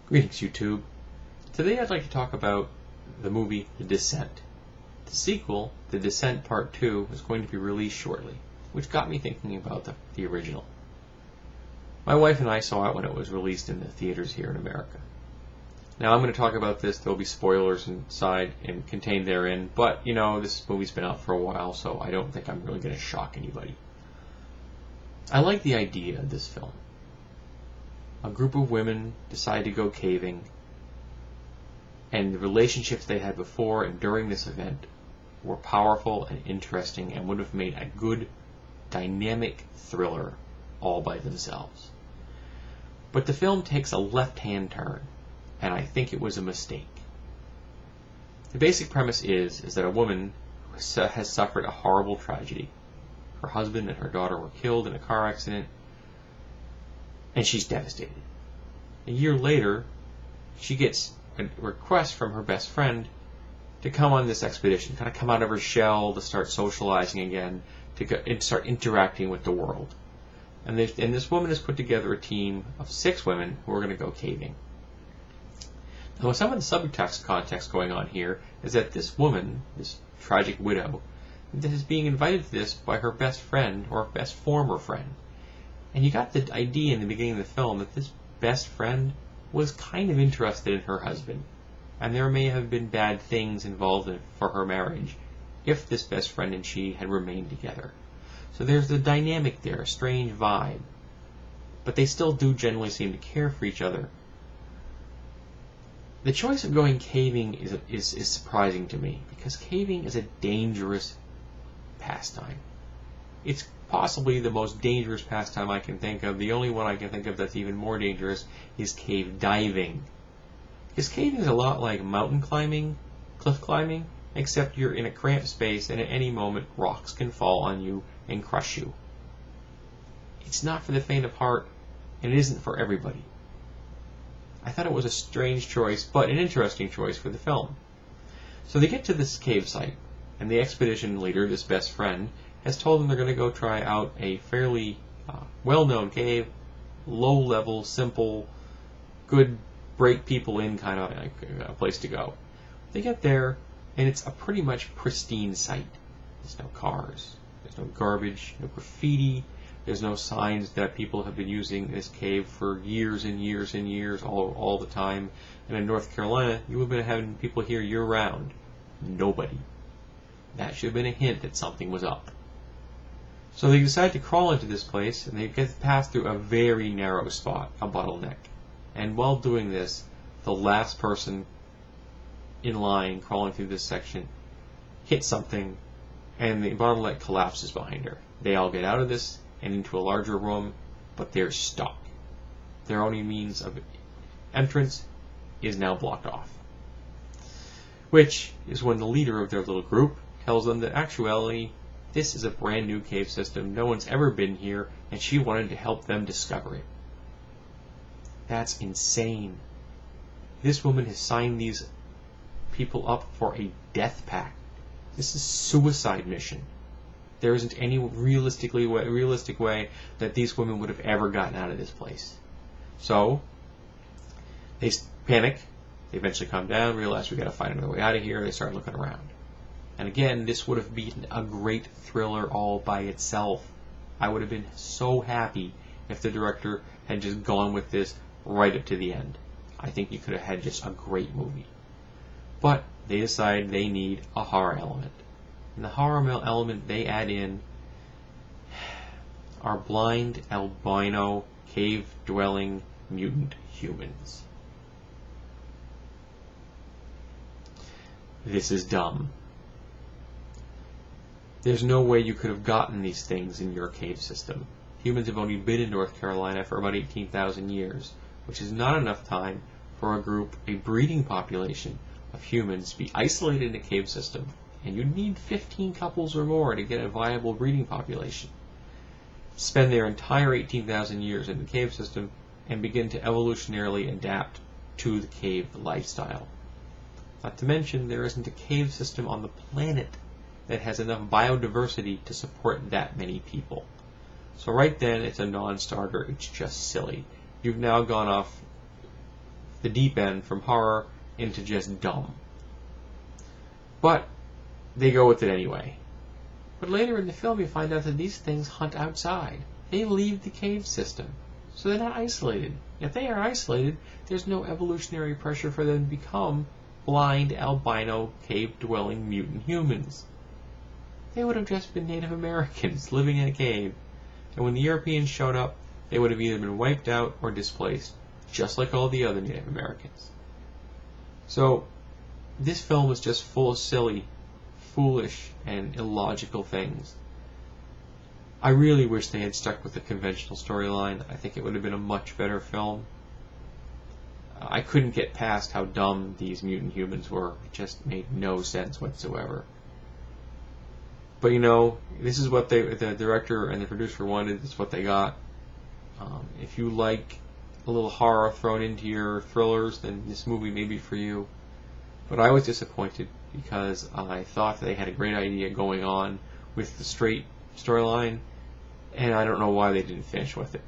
Greetings, YouTube. Today I'd like to talk about the movie The Descent. The sequel, The Descent Part 2, is going to be released shortly, which got me thinking about the original. My wife and I saw it when it was released in the theaters here in America. Now I'm going to talk about this. There will be spoilers inside and contained therein, but this movie's been out for a while, so I don't think I'm really going to shock anybody. I like the idea of this film. A group of women decide to go caving, and the relationships they had before and during this event were powerful and interesting and would have made a good, dynamic thriller all by themselves. But the film takes a left-hand turn, and I think it was a mistake. The basic premise is that a woman has suffered a horrible tragedy. Her husband and her daughter were killed in a car accident, and she's devastated. A year later, she gets a request from her best friend to come on this expedition, kind of come out of her shell, to start socializing again, to start interacting with the world. And this woman has put together a team of 6 women who are going to go caving. Now, some of the subtext context going on here is that this woman, this tragic widow, is being invited to this by her best friend or best former friend. And you got the idea in the beginning of the film that this best friend was kind of interested in her husband, and there may have been bad things involved for her marriage if this best friend and she had remained together. So there's the dynamic there, a strange vibe. But they still do generally seem to care for each other. The choice of going caving is surprising to me, because caving is a dangerous pastime. It's possibly the most dangerous pastime I can think of. The only one I can think of that's even more dangerous is cave diving. Because caving is a lot like mountain climbing, cliff climbing, except you're in a cramped space and at any moment rocks can fall on you and crush you. It's not for the faint of heart, and it isn't for everybody. I thought it was a strange choice, but an interesting choice for the film. So they get to this cave site, and the expedition leader, this best friend, has told them they're going to go try out a fairly well-known cave, low-level, simple, good, break people in kind of a place to go. They get there, and it's a pretty much pristine site. There's no cars, there's no garbage, no graffiti, there's no signs that people have been using this cave for years and years and years, all the time. And in North Carolina, you would have been having people here year-round. Nobody. That should have been a hint that something was up. So they decide to crawl into this place, and they get passed through a very narrow spot, a bottleneck. And while doing this, the last person in line crawling through this section hits something, and the bottleneck collapses behind her. They all get out of this and into a larger room, but they're stuck. Their only means of entrance is now blocked off. Which is when the leader of their little group tells them that actually this is a brand new cave system, no one's ever been here, and she wanted to help them discover it. That's insane. This woman has signed these people up for a death pact. This is a suicide mission. There isn't any realistic way that these women would have ever gotten out of this place. So they panic. They eventually calm down, realize we got to find another way out of here. They start looking around. And again, this would have been a great thriller all by itself. I would have been so happy if the director had just gone with this right up to the end. I think you could have had just a great movie. But they decide they need a horror element. And the horror element they add in are blind, albino, cave-dwelling, mutant humans. This is dumb. There's no way you could have gotten these things in your cave system. Humans have only been in North Carolina for about 18,000 years, which is not enough time for a breeding population of humans to be isolated in a cave system. And you'd need 15 couples or more to get a viable breeding population. Spend their entire 18,000 years in the cave system and begin to evolutionarily adapt to the cave lifestyle. Not to mention, there isn't a cave system on the planet that has enough biodiversity to support that many people. So right then, it's a non-starter. It's just silly. You've now gone off the deep end from horror into just dumb. But they go with it anyway. But later in the film you find out that these things hunt outside. They leave the cave system. So they're not isolated. If they are isolated, there's no evolutionary pressure for them to become blind, albino, cave-dwelling mutant humans. They would have just been Native Americans living in a cave. And when the Europeans showed up, they would have either been wiped out or displaced, just like all the other Native Americans. So, this film is just full of silly, foolish, and illogical things. I really wish they had stuck with the conventional storyline. I think it would have been a much better film. I couldn't get past how dumb these mutant humans were. It just made no sense whatsoever. But this is what the director and the producer wanted. It's what they got. If you like a little horror thrown into your thrillers, then this movie may be for you. But I was disappointed because I thought they had a great idea going on with the straight storyline, and I don't know why they didn't finish with it.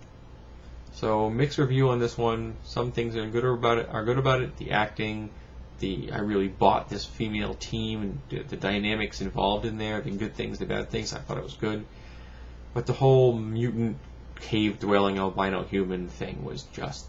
So mixed review on this one. Some things are good about it. The acting, I really bought this female team and the dynamics involved in there. The good things, the bad things. I thought it was good, but the whole mutant cave-dwelling albino human thing was just